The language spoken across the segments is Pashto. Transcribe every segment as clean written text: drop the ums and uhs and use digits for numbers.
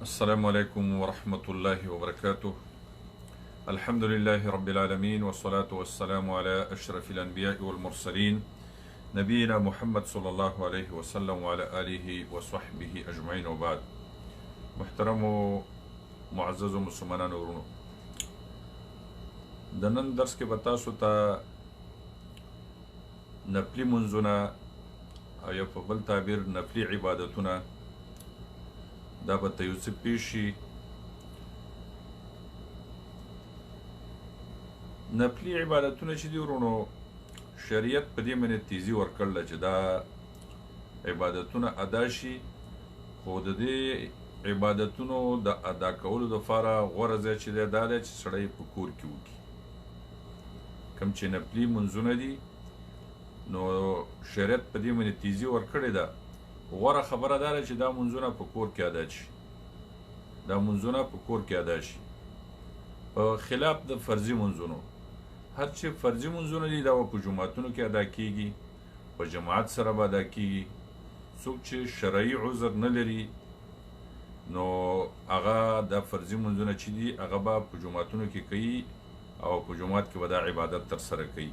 السلام عليكم ورحمة الله وبركاته. الحمد لله رب العالمين والصلاة والسلام على أشرف الأنبياء والمرسلين نبينا محمد صلى الله عليه وسلم وعلى آله وصحبه أجمعين وبعد. محترم معزز مسلمانان ورونو، د نن درس کې به تاسو ته نفلي منځونه او یا په بل تعبیر نفلي عبادتونه دا به ته یو څه پیښ شي. نفلي عبادتونه چې دي ورونو، شریعت په دې باندې تیزی ورکړله چې دا عبادتونه ادا شي، خو د دې عبادتونو د ادا کولو دپاره غوره ځای چې دی دا دی چې سړی په کور کې وکړي. کوم چې نفلي منځونه دي نو شریعت په دې باندې تیزی ورکړې ده. غوره خبره دا ده چې دا منځونه په کور کې ادا شي، دا منځونه په کور کې ادا شي په خلاف د فرضي منځونو. هر چې فرضي منځونه دي دا په جماعتونو کې ادا کیږي، په جماعت سره به ادا کیږي. څوک چې شرعي عذر نه لري نو هغه د فرضي منځونه چې دي هغه به په جماعتونو کې کوي او په جماعت کې به دا عبادت ترسره کوي.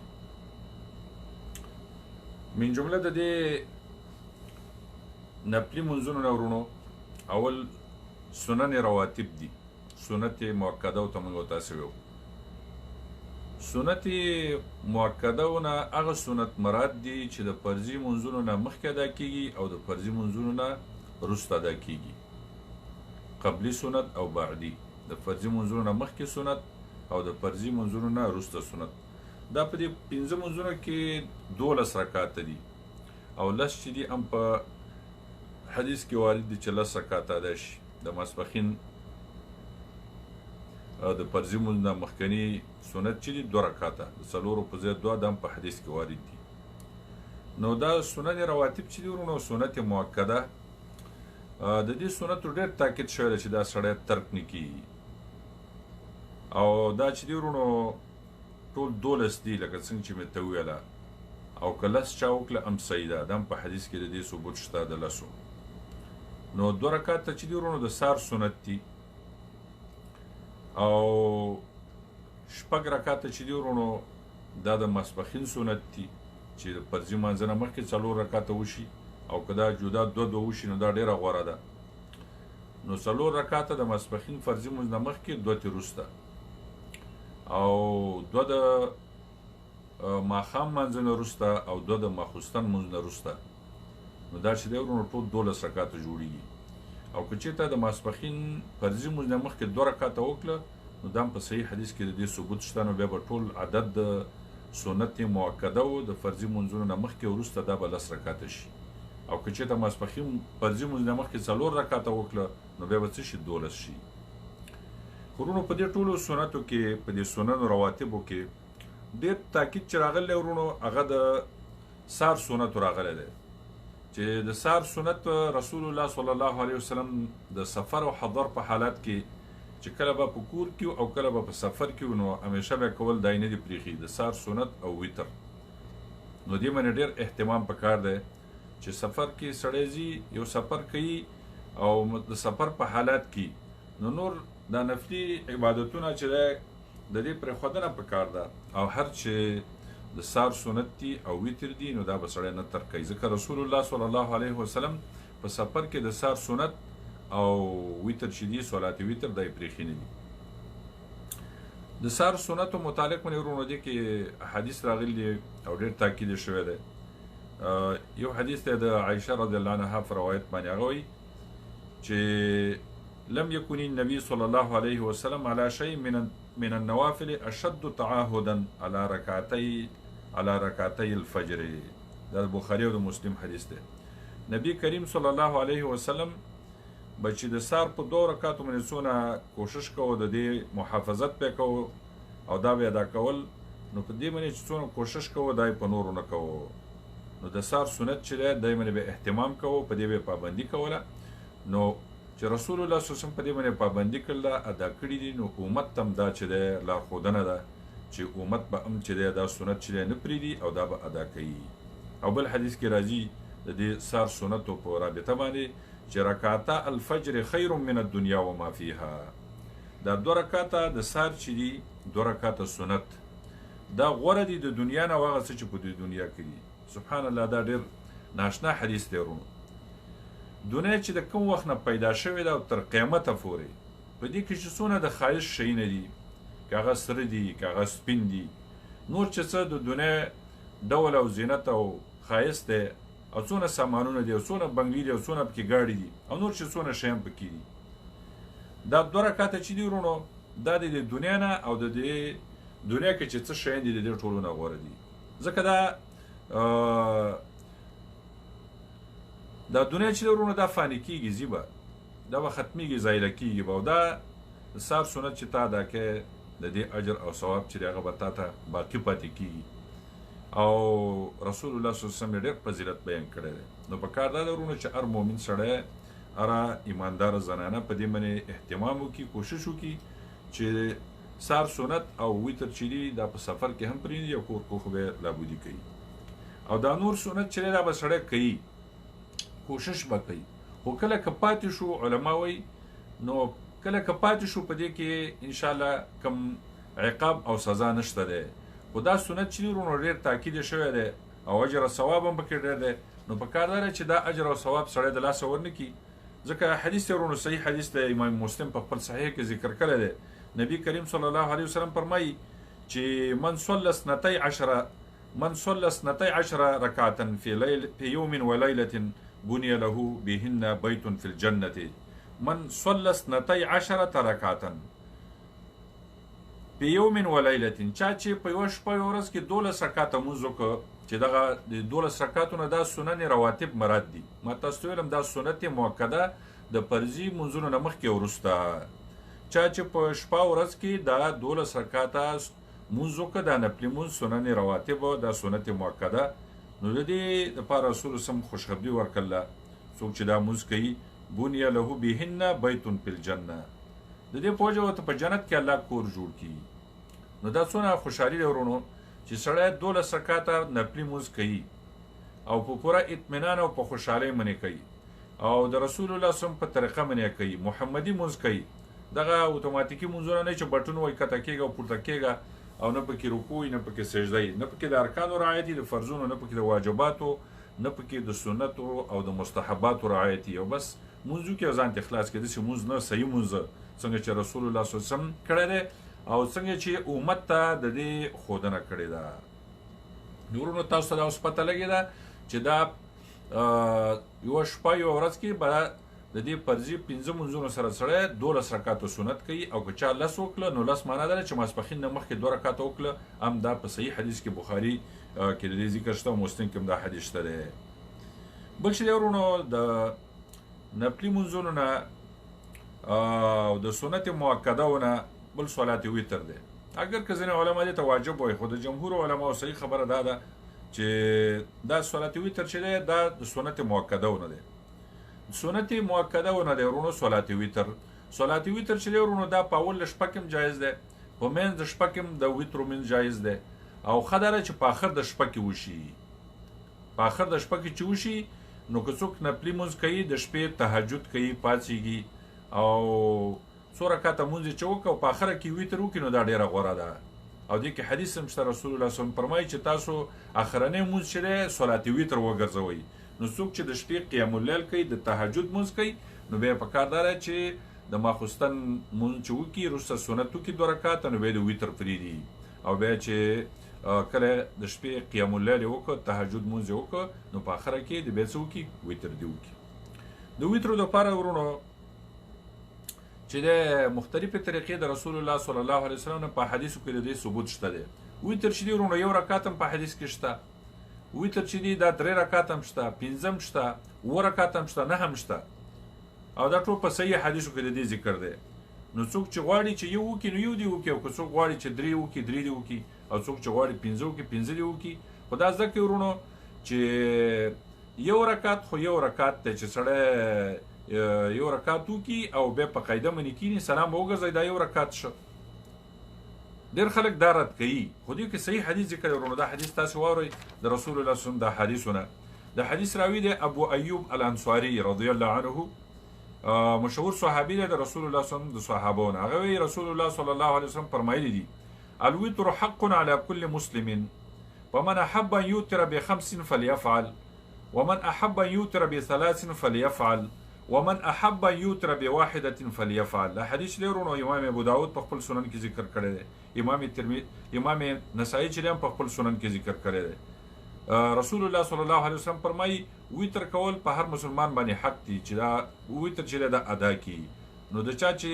من جمله د دې نفلي منځونو نه ورونو، اول سنن رواتب دي، سنت مؤکده ته موږ تاسو ویو. سنت مؤکده نه هغه سنت مراد دي چې د فرضي منځونو نه مخکې ادا کیږي او د فرضي منځونو نه وروسته ادا کیږي. قبلي سنت او بعدي، د فرضي منځونو نه مخکې سنت او د فرضي منځونو نه وروسته سنت. دا په دې 15 منځونو کې 12 رکعات دي او لس چې دي هم په حدیث کې وارد دي چې 10 رکعات ادا شي. د ماسپښین د فرضي منځ نه مخکنی سنت چې دي 2 رکعاته، د څلورو په ځای 2 د هم په حدیث کې وارد دي. نو دا سنن رواتب چې دي ورونو، سنت مؤکده، د دې سنتو ډېر تاکید شوی دی چې دا سړی ترک نه کیږي. او دا چې دي ورونو ټول 12 دي لکه څنګه چې مې ته وویله، او که لس چا وکړه هم صحیح ده، دا هم په حدیث کې د دې ثبوت شته د لسو. نو 2 رکعاته چې دي ورونو د سار سنت دي، او 6 رکعاته چې دي ورونو دا د ماسپښین سنت دي چې د فرضي مانځه نه مخکې 4 رکعاته وشي، او که دا جدا 2 وشي نو دا ډېره غوره ده. نو 4 رکعاته د ماسپښین فرضي مانځ نه مخکې، 2 ترې وروسته، او 2 د ماښام مانځه نه وروسته، او 2 د ماخوستن مونځ نه وروسته. نو دا چې دی ورونو ټول 12 رکعاته جوړیږي. او که چېرته د ماسپښین فرضي مونځ نه مخکې 2 رکعاته وکړه نو دا هم په صحیح حدیث کې د دې ثبوت شته. نو بیا به ټول عدد د سنت مؤکده و د فرضي مونځونو نه مخکې وروسته دا به 10 رکعاته شي. او که چېرته ماسپښین فرضي مونځ نه مخکې 4 رکعاته وکړه نو بیا به څه شي 12 شي. ورونو په دې ټولو سنتو کې، په دې سنن رواتبو کې ډېر تاکید چې راغلی ورونو هغه د سار سنت راغلی دی، چې د سار سنت رسول الله صلی الله علیه وسلم د سفر او حضر په حالت کې چې کله به په کور کې او کله به په سفر کې نو همیشه به کول دای نه دي پرېښي، د سار سنت او وتر. نو دې باندې ډېر اهتمام پکار دی چې سفر کې سړی ځي، یو سفر کوي او د سفر په حالت کې نو نور دا نفلي عبادتونه چې دی د دې پرېښودنه پکار ده. او هر چې د سار سنت دي او وتر دي نو دا به سړی نه ترک کوي، ځکه رسول الله صلی الله علیه وسلم په سفر کې د سار سنت او وتر چې دي صلات وتر دا یې پرېښي نه دي. د سار سنتو متعلق باندې ورونو دې کې حدیث راغلی دی او ډېر تاکید شوی دی. یو حدیث دی د عایشه رضی الله عنها په روایت باندې هغه وایي چې لم يكن النبي صلى الله عليه وسلم على شيء من النوافل اشد تعاهدا على ركعتي الفجر. دا بخاری او مسلم حدیث دی. نبی کریم صلی الله علیه وسلم بچی د سار په 2 رکعاتو باندې څونه کوشش کوو د دې محافظت پې کوو او دا به ادا کول، نو په دې باندې چې څونه کوشش کوو دا په نورو نه کوو. نو د سار سنت چې دی دای باندې به اهتمام کوو، په دې به پابندي کوله. نو چې رسول الله صلی الله علیه وسلم په دې باندې پابندي کړله، ادا کړي دي، نو امت ته هم دا چې دی لارښودنه ده چې امت به هم چې دی دا سنت چې دی نه پرېږدي او دا به ادا کوي. او بل حدیث کې راځي د دې سار سنتو په رابطه باندې چې رکعتا الفجر خیر من الدنیا وما فيها. دا 2 رکعاته د سار چې دي 2 رکعاته سنت دا غوره دي د دنیا نه هغه څه چې په دې دنیا کې دي. سبحان الله دا ډېر ناشنا حدیث دی ورونو. دنیا چې د کوم وخت نه پیدا شوې ده او تر قیامته پورې په دې کې چې څونه د ښایست شیونه دي، که هغه سره دي که هغه سپین دي، نور چې څه د دنیا ډول او زینت او ښایست دی او څونه سامانونه دي او څونه بنګلې دي او څونه پکې ګاډي دي او نور چې څونه شیان پکې دي، دا 2 رکعاته چې دي ورونو دا د دنیا نه او د دې دنیا کې چې څه شیان دي د دې ټولو نه غوره دي. ځکه دا دنیا چې ورونو دا فانی کېږي، ځي به دا به ختمیږي، ځایله کېږي به، او دا سار سنت چې تا ادا کوې د دې اجر او ثواب چې دی هغه به تا ته باقي پاتې کېږي. او رسول الله صلی الله علیه وسلم ډېر فضیلت بیان کړی دی. نو پکار دا ده ورونو چې هر مؤمن سړی هره ایمانداره زنانه په دې باندې اهتمام وکړي، کوشش وکړي چې سار سنت او ویتر چې دي دا په سفر کې هم پرېږدي او کور خو به لابودي کوي. او دا نور سنت چې دی دا به سړی کوي، کوشش به کوي. خو کله که پاتې شو علما وایي نو کله که پاتې شو په دې کې انشاءالله کم عقاب او سزا نشته دی. خو دا سنت چې دی ورونو ډېر تاکید شوی دی او اجر او ثواب هم پکې ډېر دی. نو پکار دا دی چې دا اجر او ثواب سړی د لاسه ورنه کړي. ځکه حدیث ورونو صحیح حدیث دی، امام مسلم په خپل صحیح کې ذکر کړی دی. نبی کریم صلی الله علیه وسلم فرمایي چې من صلى 12 ركعة في يوم وليلة بني له بهن بيت في الجنة. من صلى 12 ركعة په یوم ولیلة، چا چې په یوه شپه یوه ورځ کې 12 رکعاته لمونځ وکړه، چې دغه د 12 رکعاتونه دا سنن رواتب مراد دي. ما تاسو ته ویلم دا سنت مؤکده د فرضي لمونځونو نه مخکې وروسته. چا چې په شپه ورځ کې دا 12 رکعاته لمونځ وکړه، دا نفلي لمونځ سنن رواتب دا سنت مؤکده، نو د دې دپاره رسول سم خوشخبري ورکړله څوک چې دا لمونځ کوي بني له بهن بیت فی الجنه، د دې په وجه ورته په جنت کې الله کور جوړ کړي. نو دا څونه خوشحالي دی ورونو چې سړی 12 رکعاته نفلي لمونځ کوي او په پوره اطمینان او په خوشحالۍ منې کوي او د رسول الله صلی الله علیه وسلم په طریقه منې کوي، محمدي لمونځ کوي. دغه اتوماتیکي لمونځونه نه چې بټون وایي کته کېږه او پورته کېږه او نه پکې رکوع نه پکې سجده وي، نه پکې د ارکانو رعایت د فرضونو، نه پکې د واجباتو، نه پکې د سنتو او د مستحباتو رعایت او بس لمونځ وکړي او ځان ته اخلاص کړي. داسې لمونځ نه، صحیح لمونځ څنګه چې رسول الله صلی الله علیه وسلم کړی دی او څنګه چې امت ته د دې ښودنه کړې ده. نورونو تاسو ته دا اوس پته لګېده چې دا یوه شپه یوه ورځ کې به د دې فرضي 5 لمونځونو سره سړی 12 رکعاته سنت کوي او که چا 10 وکړه نو 10 معنا ده چې ماسپښین نه مخکې 2 رکعاته وکړه. هم دا په صحیح حدیث کې بخاري کې د دې ذکر شته او مسلم کې هم دا حدیث شته دی. بل چې دی ورونو د نفلي لمونځونو نه او د سنت مؤکدهونه بل صلات وتر دی. اگر که ځینې علما دې ته واجب وایي، خو د جمهور علماو صحیح خبره دا ده چې دا صلات وتر چې دی دا د سنت مؤکدهونه دی. سنت مؤکدهونه دی ورونو صلات وتر. صلات وتر چې دی ورونو دا په اول شپه کې هم جایز دی، په منځ د شپه کې هم د وتر منځ جایز دی او ښه ده چې په آخر د شپه کې وشي. په آخر د شپه کې چې وشي نو که څوک نفلي لمونځ کوي، د شپې تهجد کوي، پاڅېږي او 2 رکعاته لمونځ یې چې وکړه او په آخره کې وتر وکړي نو دا ډېره غوره ده. او دې کې حدیث هم شته، رسول الله صلی الله علیه وسلم فرمایي چې تاسو آخرنی لمونځ چې دی صلات وتر وګرځوئ. نو څوک چې د شپې قیام اللیل کوي، د تهجد لمونځ کوي، نو بیا یې پکار دا ده چې د ماخوستن لمونځ چې وکړي وروسته سنت وکړي 2 رکعاته، نو بیا د وتر پرېږدي او بیا چې کله د شپې قیام اللیل یې وکړه، تهجد لمونځ یې وکړه، نو په آخره کې د بیا څه وکړي وتر دې وکړي. د وترو دپاره ورونو چې د مختلفې طریقې د رسول الله صلی الله علیه وسلم په حدیثو کې د دې ثبوت شته دی. وتر چې دی ورونو 1 رکعت هم په حدیث کې شته، وتر چې دی دا 3 رکعت هم شته، 5 هم شته، 7 رکعت هم شته، 9 هم شته او دا ټول په صحیح حدیثو کې د دې ذکر دی. نو څوک چې غواړي چې یو وکړي نو یو دې وکړي، او که څوک غواړي چې 3 وکړي 3 دې وکړي، او څوک چې غواړي 5 وکړي 5 دې وکړي. خو دا زده کړئ ورونو چې 1 رکعت خو 1 رکعت دی چې سړی 1 رکعت وکړي او بیا په قاعده باندې کښېني، سلام به وګرځوي، دا 1 رکعت شو. ډېر خلک دا رد کوي، خو دې کې صحیح حدیث ذکر دی ورونو. دا حدیث تاسو واورئ د رسول الله صلی الله علیه وسلم دا حدیثونه د حدیث راوی دی ابو ایوب الانصاری رضی الله عنه، مشهور صحابي دی د رسول الله صلی الله علیه وسلم د صحابهونه. هغه وی رسول الله صلی الله علیه وسلم فرمایلی دي الوتر حق على كل مسلم ومن احب ان يوتر بخمس فليفعل ومن احب ان يوتر بثلاث فليفعل ومن احب ان يوتر بواحده فليفعل. دا حدیث لرونو امام ابو داود په خپل سنن کې ذکر کړی دی، امام ترمذی امام نسائی چې هم په خپل سنن کې ذکر کړی دی. رسول الله صلی الله علیه وسلم فرمایي ویتر کول په هر مسلمان باندې حق دی چې دا ویتر چې دا ادا کړي. نو د چا چې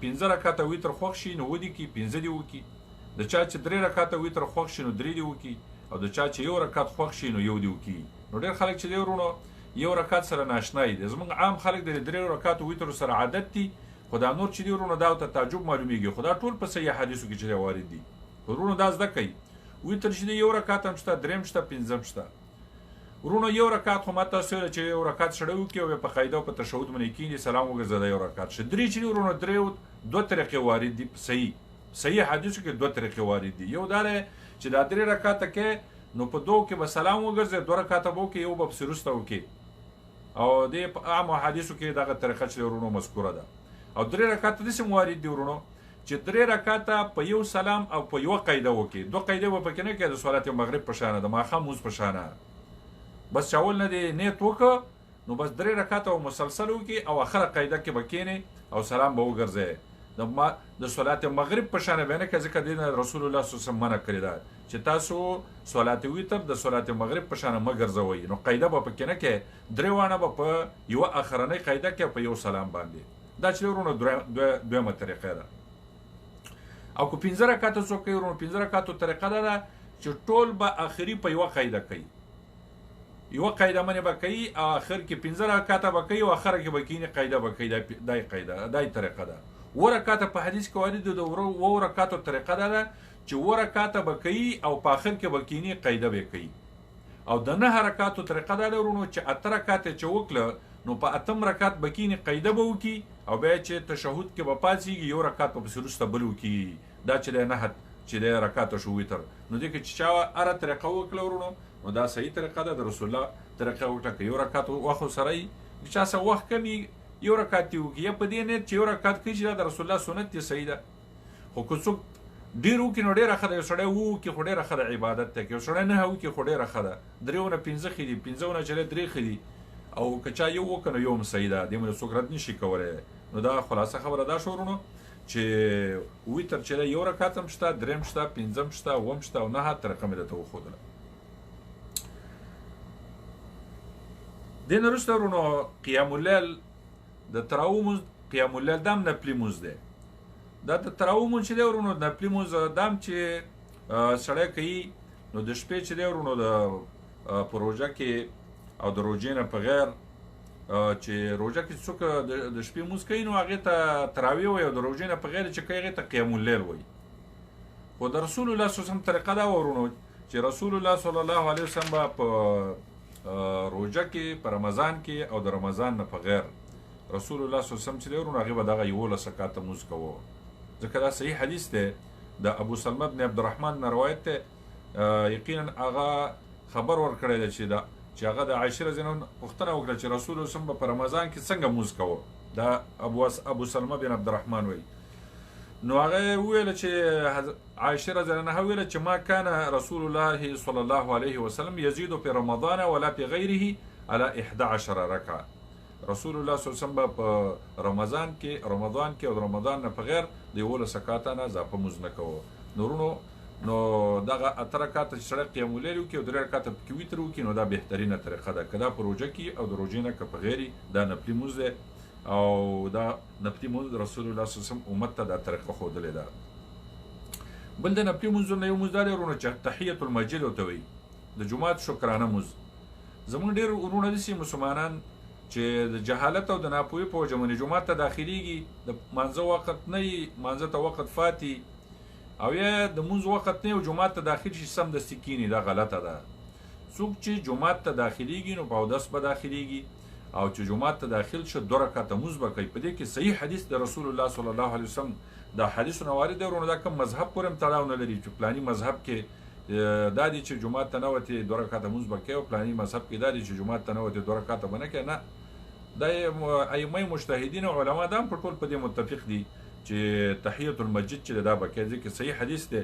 15 رکعاته ویتر خوښ شي نو ودی کی 15 دی وکي، د چا چې 3 رکعاته ویتر خوښ شي نو 3 دی وکي، او د چا چې 1 رکعت خوښ شي نو 1 دی وکي. نو ډېر خلک چې ورونو 1 رکعت سره ناشنا دي، زموږ عام خلک د 3 رکعاتو ویتر سره عادت دي، خدا نور چې دی ورونو دا ته تعجب معلومیږي، خدا ټول په صحیح حدیثو کې چې وارد دي. ورونو دا زده کوي ویتر چې دی 1 رکعت هم شته، 3 شته، 5 شته. ورونو 1 رکعت خو ماته سره چې 1 رکعت شړو کې او په قاعده په تشهود باندې کېږي سلام وګرځي 1 رکعت شه. 3 چې ورونو 3 دوه طریقې وارد دي، صحیح حدیثو کې 2 طریقې وارد دي. یو دا چې دا 3 رکعت کې نو په 2 کې به سلام وګرځي، 2 رکعت به کې یو به سرسته وکي، او د عام حدیثو کې دغه طریقه چې ورونو مذکوره ده. او 3 رکعت د سم وارد دي ورونو چې 3 رکعت په یو سلام او په یو قاعده وکي، 2 قاعده به پکې نه کې د صلات مغرب په شانه د ماخام موز په شانه، بس چاول نه دی نیت وکړه نو بس 3 رکعت او مسلسل وکي او اخر قاعده کې بکینه او سلام به وګرځي. د صلات مغرب په شانه باندې کې ځکه دین رسول الله صلی الله علیه وسلم منع کړی دا چې تاسو صلات ویتر د صلات مغرب په شانه مګرځوي. نو قاعده به پکې نه کې، 3 وانه به په یو اخرنۍ قاعده کې په یو سلام باندې. دا چې ورونو دویمه طریقه ده. او کو 15 رکعات څوک کوي ورونو 15 رکعاتو طریقه ده چې ټول به اخري په یو قاعده کوي، یو قاعده باندې به کوي، اخر کې 15 رکعات به کوي او اخر کې به کینی قاعده به کوي. دای قاعده دای طریقه ده. 1 رکعت په حدیث کې وارد ده، 2 رکعاتو طریقه ده چې 1 رکعت به کوي او په اخر کې به کینی قاعده به کوي. او د 9 رکعاتو طریقه ده ورونو چې 8 رکعات چې وکړه نو په 8 رکعت به کینی قاعده به وکي، او بیا چې تشهود کې به پاتېږي 1 رکعت په سرسته بل وکي. دا چې نه چې د رکعات شو ویتر نو دغه چې چا اره طریقه وکړه ورونو نو دا صحیح طریقه ده د رسول الله طریقه وټکه. 1 رکعت واخو سره چا سه وخت کمی 1 رکعت وکي، په دې نه چې 1 رکعت کې چې د رسول الله سنت دی صحیح ده. خو که څوک ډیرو کې نو ډیره خدای سره وو کې خو ډیره خدای عبادت ته کې سره نه هو کې خو ډیره خدای 3 خدي 5 چره 3 خدي او کچا یو وکنه یوم صحیح ده د موږ څوک رد نشي کولای. نو دا خلاصه خبره ده شورونو چې ویتر چې 1 رکعت هم شته، 3 شته، 5 شته، 8 شته او 9 طریقه مې ته وښودله. دین وروسته ورونو قیام الليل د تراویح مونځ، قیام الليل دام نفلي مونځ دی. دا د تراویح مونځ چې دی ورونو نفلي مونځ دام چې سړی کوي نو د شپې چې دی ورونو د پروژه کې او د روژې نه په غیر چې روژه کې څوک د شپې مونځ کوي نو هغې ته تراویح وایي، او د روژې نه په غیر چې کوي هغې ته قیام الليل وایي. خو د رسول الله صلی الله علیه وسلم طریقه دا ورونو چې رسول الله صلی الله علیه وسلم به په روژه کې په رمضان کې او د رمضان نه په غیر رسول الله صلی الله علیه وسلم چې دی ورونو هغې به دغه 11 رکعاته مونځ کوه. ځکه دا صحیح حدیث دی د ابو سلمه بن عبدالرحمن نه روایت دی. یقینا هغه خبر ورکړی دی چې هغه د عایشه رضی الله عنها پوښتنه وکړه چې رسول الله صلی الله علیه وسلم په رمضان کې څنګه مونځ کوه. دا ابو سلمه بن عبدالرحمن وایي. نو هغه ویل چې عایشه رضی الله عنها ویل چې ما کان رسول الله صلی الله علیه وسلم یزيد فی رمضان ولا فی غیره على 11 رکعه. رسول الله صلی الله علیه وسلم په رمضان کې او رمضان نه په غیر د 11 رکعاته نه اضافه مونځ نه کوه. نورونو نو دغه 8 رکعات چې سړی قیام الليل وکړي او 3 رکعاته پکې ویتر وکړي نو دا بهترینه طریقه ده. که دا په روژه کې او د روژې نه که په غیري دا نفلي مونځ دی، او دا نفلي مونځ رسول الله صلی الله علیه وسلم امت ته دا طریقه ښودلې ده. بل د نفلي مونځونو یو مونځ دا دی ورونه چې تحیة المسجد ورته وایي، د جومات شکرانه مونځ. زموږ ډېر ورونه داسې مسلمانان چې د جهالت او د ناپوهۍ په وجه باندې جومات ته داخلېږي، د مانځه وخت نه وي، مانځه ته وخت فاتي، او یا د مونځ وخت نه او جومات ته داخل شي سمدستي کیني. دا غلطه ده. څوک چې جومات ته داخلېږي نو په اودس به داخلېږي، او چې جومات ته داخل شه 2 رکعاته مونځ به کوي. په دې کې صحیح حدیث د رسول الله صلی الله علیه وسلم دا حدیثونه وارد دی ورونه. دا کوم مذهب پورې هم تړاو نه لري چې فلاني مذهب کې دا دي چې جمعات ته نه وتې 2 رکعته مونځ به کوې او پلاني مذهب کې دا دي چې جمعات ته نه وتې 2 رکعته به نه کوې. نه، دا ائمه مجتهدین او علما دا هم په ټول په دې متفق دي چې تحیة المسجد چې دا به کوې، ځکه صحیح حدیث دی.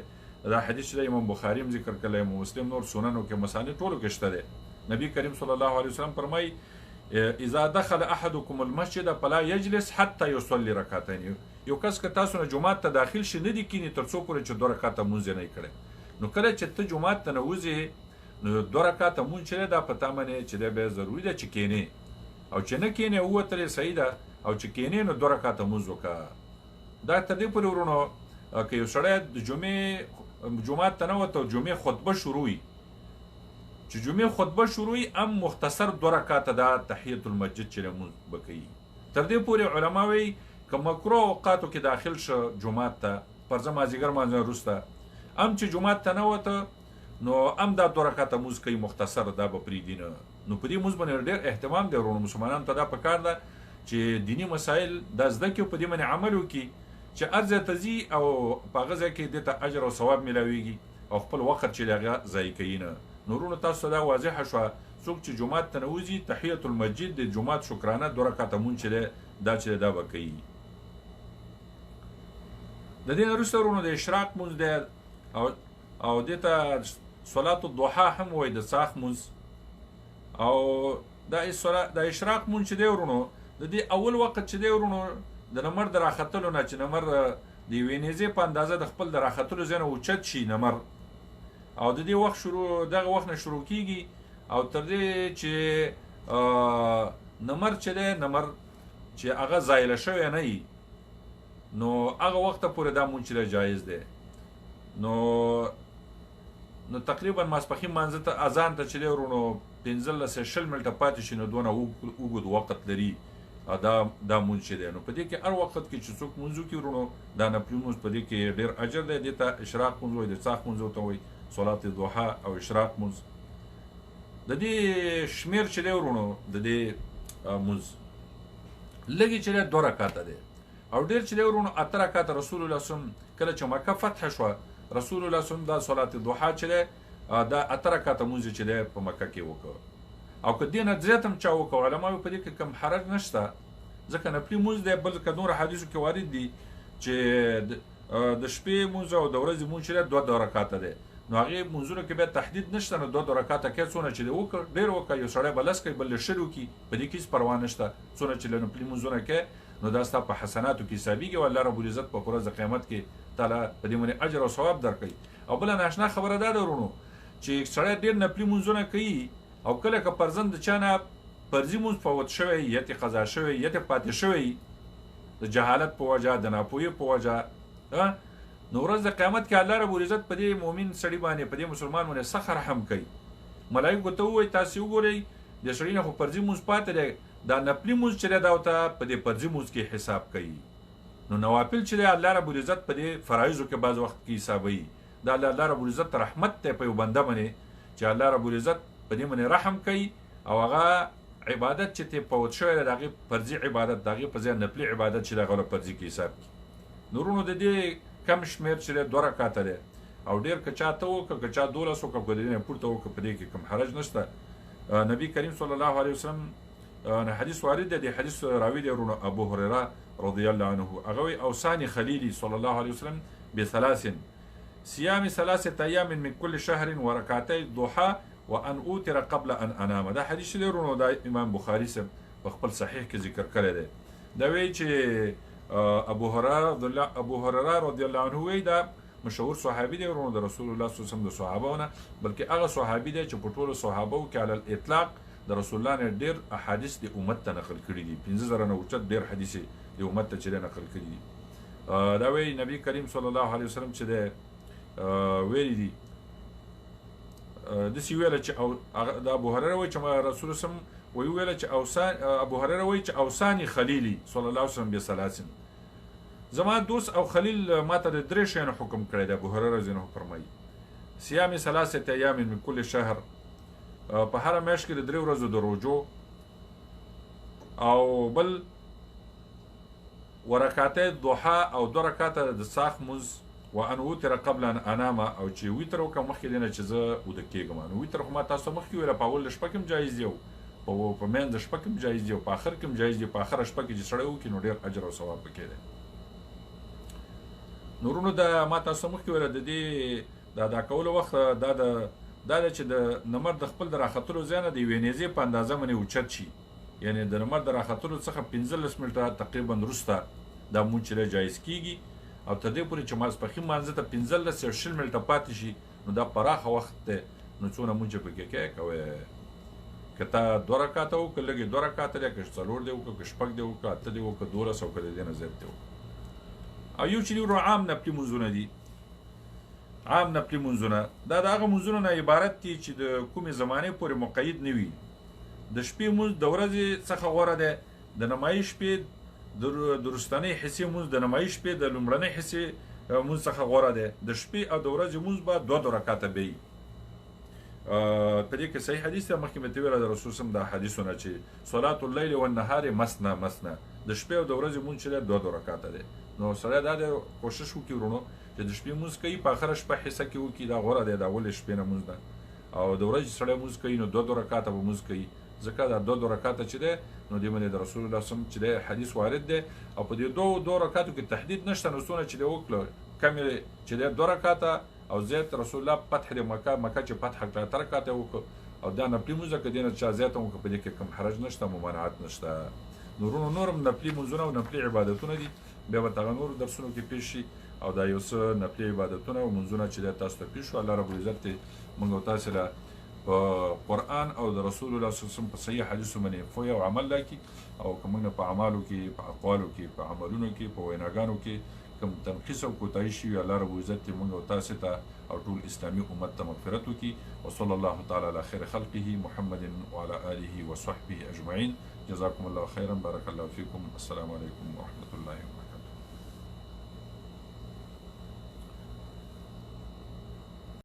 دا حدیث چې امام بخاري هم ذکر کړی، مسلم نور سننو کې مسانید ټولو کې شته دی. نبی کریم صلی الله علیه وسلم فرمایي اذا دخل احدكم المسجد فلا يجلس حتى يصلي ركعتين. یو کس که تاسو نه جمعات ته داخل شي نه دي کینی تر څو پورې چې 2 رکعاته مونځ نه کړي. نو کله چې ته جمعات ته نه وځې نو 2 رکعاته مونځ چې دا پتا منې چې دا به ضروري ده چې کینې، او چې نه کینې وته صحیح ده، او چې کینې نو 2 رکعاته مونځ وکړه. دا تر دې پورې ورونو که یو سړی د جمعات ته نه وته جمعې خطبه شروع وي، چې جمعې خطبه شروع وي هم مختصر 2 رکعاته دا تحیة المسجد چې مونځ به کوي. تر دې پورې علما وایي که مکروه اوقاتو کې داخل شه جمعات ته فرض مازدیګر مانځه وروسته هم چې جمعات ته نه وته نو هم دا 2 رکعاته مونځ کوي مختصر، دا به پرېږدي نه. نو په دې مونځ باندې ډېر اهتمام دی ورونو مسلمانانو ته دا پکار ده چې دیني مسایل دا زده کړي او په دې باندې عمل وکړي چې هر ځای ته ځي او په هغه ځای کې دې ته اجر او ثواب میلاویږي او خپل وخت چې هغه ضایع کوي نه. نورونو تاسو دا واضحه شوه، څوک چې جمعات ته نه وځي تحیة المسجد د جمعات شکرانه 2 رکعاته مونځ چې دی دا به کوي. د دې نه وروسته ورونو د اشراق مونځ دی او دې ته صلات الضحا هم وایي، د څاښ مونځ. او دا اشراق مونځ چې دی ورونو د دې اول وخت چې دی ورونو د نمر د راختلو نه چې نمر د یوې نیزې په اندازه د خپل د راختلو ځای نه اوچت شي نمر، او د دې وخت دغه وخت نه شروع کیږي او تر دې چې نمر چې دی نمر چې هغه زایله شوی نه وي نو هغه وخت پورې دا مونځ چې جایز دی. نو تقریبا ماسپښین مانځه ته اذان ته چې دی ورونو 15-20 منټه پاتې شي نو دونه اوږد وخت لري دا مونځ چې دی. نو په دې کې هر وخت کې چې څوک مونځ وکړي ورونو دا نفلي مونځ په دې کې ډېر اجر دی. دې ته اشراق مونځ وایي، د څاښ مونځ ورته وایي، صلات الضحا او اشراق مونځ. د دې شمیر چې دی ورونو د دې مونځ لږې چې دی 2 رکعاته دی او ډېر چې دی ورونو 8 رکعاته رسول الله صلی الله علیه وسلم کله چې مکه فتح شوه رسول الله صلی الله علیه وسلم دا صلات الضحا چې دی دا 8 رکعاته مونځ چې دی په مکه کې وکړ. او که دې نه زیات هم چا وکړ علماو په دې کې کوم حرج نشته، ځکه نفلي مونځ دی. بلکې نور حدیثو کې وارد دي چې د شپې مونځ او د ورځې مونځ چې دی 2 رکعاته دی. نو هغې مونځونو کې بیا تحدید نشته، نو 2 رکعاته کې څونه چې دی وکړ ډېر وکړه. یو سړی به 10 کوي بل 10 وکړي، په دې کې هېڅ پروا نشته. څونه چې نفلي مونځونه کوي نو دا ستا په حسناتو کې حسابېږي او الله رب العزت په ورځ د قیامت کې تعالی په دې باندې اجر او ثواب درکوي. او بله ناشنا خبره دا ده ورونو چې سړی ډېر نفلي مونځونه کوي او کله که فرضاً د چا نه فرضي مونځ فوت شوی یا ترې قضا شوی یا ترې پاتې شوی د جهالت په وجه د ناپوهۍ په وجه نو ورځ د قیامت کې الله رب العزت په دې مؤمن سړي باندې په دې مسلمان باندې سخت رحم کوي. ملایکو ته ووایي تاسې وګورئ د سړي نه خو فرضي مونځ پاتې دی، دا نفلي مونځ چې دی دا ورته په دې فرضي مونځ کې حساب کوي. نو نوافل چې دی الله رب العزت په دې فرایضو کې بعض وخت کې حسابوي. دا الله رب العزت رحمت دی په یو بنده باندې چې الله رب العزت په دې باندې رحم کوي او هغه عبادت چې ته فوت شوی دی د هغې فرضي عبادت د هغې په ځای نفلي عبادت چې د هغه له فرضي کې حساب کړي. نورونو د دې کم شمېر چې دی 2 رکعاته دی او ډېر که چا ته وکړه که چا 12 وکړه که د دې نه پورته وکړه په دې کې کوم حرج نشته. نبی کریم صلی الله علیه وسلم حدیث وارد دی، د حدیث راوي دی ورونو ابو هريره رضی الله عنه هغه وایي اوصاني خلیلي صلی الله علیه وسلم بثلاث صيام 3 أيام من كل شهر وركعتي الضحى وان اوتر قبل ان انام. دا حدیث دی ورونو دا امام بخاری صاحب په خپل صحیح کې ذکر کړی دی. دا وایي چې ابو هريره رضی الله عنه وایي دا مشهور صحابي دی ورونو د رسول الله صلی الله علیه وسلم د صحابهونه، بلکې هغه صحابي دی چې په ټولو صحابو کې علی الاطلاق د رسول الله نه ډېر احادیث د امت ته نقل کړي دي. 15,000 نه اوچت ډېر حدیث د امت ته چې نقل کړي دي. دا وایي نبی کریم صلی الله علیه وسلم چې دی ویلي دي داسې ویله چې د ابو هريره وایي چې رسول الله ویله چې ابو هريره وایي چې اوصاني خلیلي صلی الله علیه وسلم بثلاث زما دوست او خلیل ماته د 3 شیانو حکم کړی دی. ابو هريره رضی الله عنه فرمایي صيام 3 أيام من كل شهر په هره میاشت کې د 3 ورځو د روجو او بل ورکعتي ضحا او 2 رکعاته د څاښ مونځ وان اوتر قبل ان انام او چې ویتر وکم مخکې دینه چې زه وده کېږم. نو ویتر خو ما تاسو مخکې ویله په اول شپه کې هم جایز دی، په منځ شپه کې هم جایز دی، په آخر کې هم جایز دی. په آخر شپه کې چې سړی وکړي نو ډېر اجر او ثواب پکې دی. نورونو دا ما تاسو مخکې ویله د دې دا کولو وخت دا چې د نمر د خپل د راختلو ځای نه د یوې نیزې په اندازه باندې اوچت شي، یعنې د نمر د راختلو څخه 15 منټه تقریبا وروسته دا مونځ چې دی جایز کېږي، او تر دې پورې چې ماسپښین لمانځه ته 15 یا 20 منټه پاتې شي نو دا پراخه وخت دی. نو څونه مونځ پکې کوئ، که تا 2 رکعاته وکړه لږ یې 2 رکعاته دی، که 4 دی وکړه، که 6 دی وکړه، 8 دی وکړه، 12 او که د دې نه زیات دی وکړه. او یو چې ورو عام نفلي مونځونه دي، عام نفلي مونځونه دا د هغه مونځونو نه عبارت دي چې د کومې زمانې پورې مقید نه وي. د شپې مونځ د ورځې څخه غوره دی، د نمایي شپې د وروستنۍ حصې مونځ د نمایي شپې د لومړنۍ حصې مونځ څخه غوره دی. د شپې او د ورځې مونځ به 2 رکعاته به وي. په دې کې صحیح حدیث دی، مخکې مې ته ویله د رسول صلی الله حدیثونه چې صلات الليل والنهار مثنى مثنى، د شپې او د ورځې مونځ چې دی 2 رکعاته دی. نو سړی دا د کوشش وکړي ورونو چې د شپې مونځ کوي په آخره شپه حصه کې وکړي، دا غوره دی د اولې شپې نه مونځ ده. او د ورځې سړی مونځ کوي نو 2 رکعاته به مونځ کوي، ځکه دا 2 رکعاته چې دی نو دې باندې د رسول الله صلی الله علیه وسلم چې دی حدیث وارد دی، او په دې 2 رکعاتو کې تحدید نشته. نو څونه چې دی وکړه کمې چې دی 2 رکعاته او زیات رسول الله فتح د مکه چې فتح 3 رکعاته وکړه، او دا نفلي مونځ که دې نه چا زیاته وکړه په دې کې کوم حرج نشته، ممانعت نشته. نورم نفلي مونځونه او نفلي عبادتونه دي، بیا به دغه نورو درسونو کې پیښ شي. او دا یو څه نفلي عبادتونه او مونځونه چې دی تاسو ته پیښ شو، الله رب العزت دې موږ او تاسو له په قرآن او د رسول الله صلی الله علیه وسلم په صحیح حدیثو باندې پوهې او عمل راکړي، او که موږ په اعمالو کې، په اقوالو کې، په عملونو کې، په ویناګانو کې کوم تنقیص او کوتاهي شي، الله رب العزت دې موږ او تاسو ته او ټول اسلامي امت ته مغفرت وکړي. وصلی الله تعالی علی خیر خلقه محمد وعلى آله وصحبه اجمعین. جزاکم الله خیرا، بارک الله فیکم. السلام علیکم ورحمة الله وبرکاته.